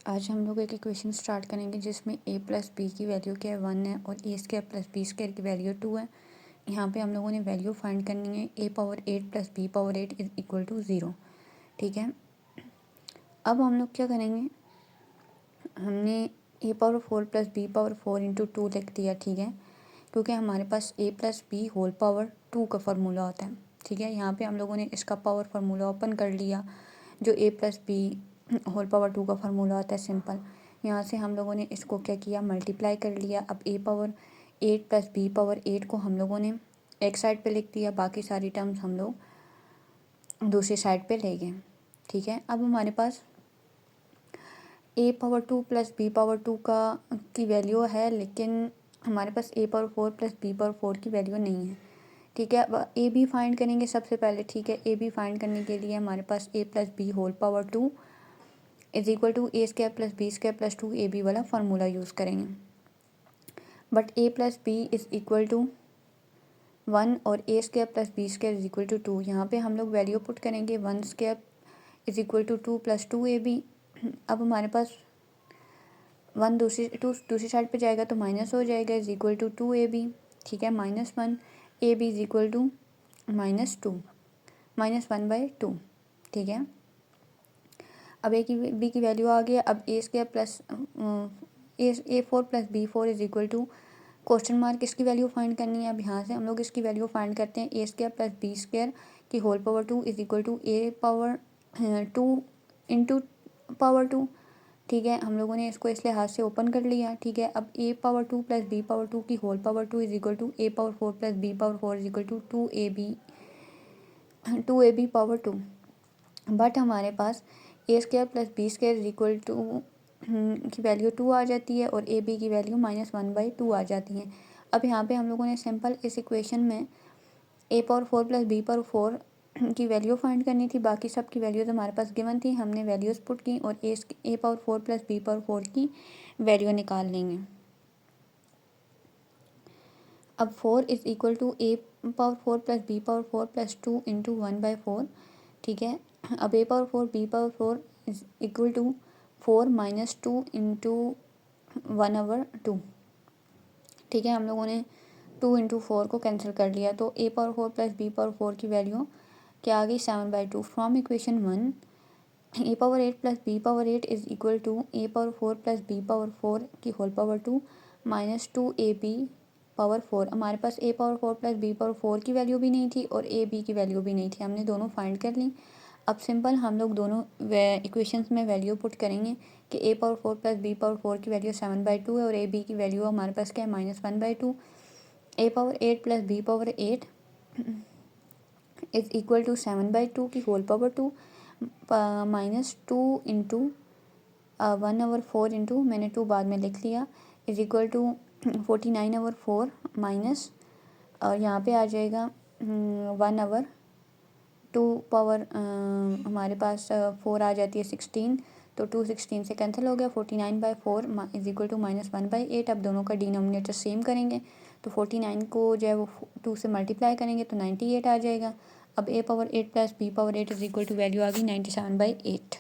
आज हम लोग एक इक्वेशन स्टार्ट करेंगे जिसमें a प्लस बी की वैल्यू क्या है 1 है और A square plus B square की वैल्यू 2 है। यहाँ पे हम लोगों ने वैल्यू फाइंड करनी है a power 8 plus B power 8 is equal to 0। ठीक है, अब हम लोग क्या करेंगे, हमने a power 4 plus B power 4 into 2 लिख दिया। ठीक है, क्योंकि हमारे पास a plus B whole power 2 का फार्मूला होता है। ठीक है, यहाँ पे हम लोगों ने इसका पावर फार्मूला ओपन कर लिया जो a plus B whole power 2 का फार्मूला होता है सिंपल। यहाँ से हम लोगों ने इसको क्या किया, मल्टीप्लाई कर लिया। अब a power 8 plus B power 8 को हम लोगों ने एक साइड पे लिख दिया, बाकी सारी टर्म्स हम लोग दूसरी साइड पे ले गए। ठीक है, अब हमारे पास a power 2 plus B power 2 की वैल्यू है, लेकिन हमारे पास a power 4 plus B power 4 की वैल्यू नहीं है। ठीक है, अब ए बी फाइंड करेंगे सबसे पहले। ठीक है, ए बी फाइंड करने के लिए हमारे पास a plus B whole power 2 is equal to A square plus B square plus 2 A B वाला फार्मूला यूज़ करेंगे। But a plus B is equal to 1 और A square plus B square is equal to 2। यहाँ पे हम लोग value put करेंगे 1 square is equal to 2 plus 2 A B. अब हमारे पास 1 दूसरी साइड पे जाएगा तो माइनस हो जाएगा, is equal to 2 A B. ठीक है, -1 A B is equal to -2 -1/2। ठीक है, अब ए की बी की वैल्यू आ गया। अब A square plus A 4 plus B 4 is equal to question mark, इसकी वैल्यू फाइंड करनी है। अब यहाँ से हम लोग इसकी वैल्यू फाइंड करते हैं। A square plus B square की whole power 2 is equal to A power 2 into power 2। ठीक है, हम लोगों ने इसको इस लिहाज से ओपन कर लिया। ठीक है, अब a power 2 plus B power 2 की whole power 2 is equal to A power 4 plus B power 4 is equal to 2ab power 2। But हमारे पास A square plus B square is equal to की वैल्यू 2 आ जाती है और ए बी की value -1/2 आ जाती है। अब यहाँ पे हम लोगों ने सिंपल इस इक्वेशन में ए पावर 4 प्लस बी पावर 4 की वैल्यू फाइंड करनी थी। बाकी सब की वैल्यूज़ हमारे पास गिवन थी, हमने वैल्यूज़ पुट की और A power 4 plus B power 4 की वैल्यू निकाल लेंगे। अब 4 is equal to A power 4 plus B power 4 plus 2 into 1/4। ठीक है, अब a power 4 b power 4 is equal to 4 minus 2 into 1/2। ठीक है, हम लोगों ने 2 इंटू 4 को कैंसिल कर लिया तो a power 4 plus B power 4 की वैल्यू क्या आ गई 7/2। From equation 1 a power 8 plus B power 8 is equal to a power 4 plus B power 4 की whole power 2 minus 2ab power 4। हमारे पास a power 4 plus B power 4 की value भी नहीं थी और a b की वैल्यू भी नहीं थी, हमने दोनों फाइंड कर ली। अब सिंपल हम लोग दोनों इक्वेशंस में वैल्यू पुट करेंगे कि a power 4 plus B power 4 की वैल्यू 7/2 है और a b की वैल्यू हमारे पास क्या है -1/2। a power 8 plus B power 8 is equal to 7/2 की होल पावर 2 -2 इंटू 1/4 इंटू मैंने 2 बाद में लिख लिया इज इक्वल टू 49/4 माइनस और यहाँ पे आ जाएगा 1/2 पावर हमारे पास 4 आ जाती है 16, तो 2 16 से कैंसिल हो गया। 49/4 इज इक्वल टू -1/8। अब दोनों का डिनोमिनेटर सेम करेंगे तो 49 को जो है वो 2 से मल्टीप्लाई करेंगे तो 98 आ जाएगा। अब a power 8 plus B power 8 is equal to value आ गई 97/8।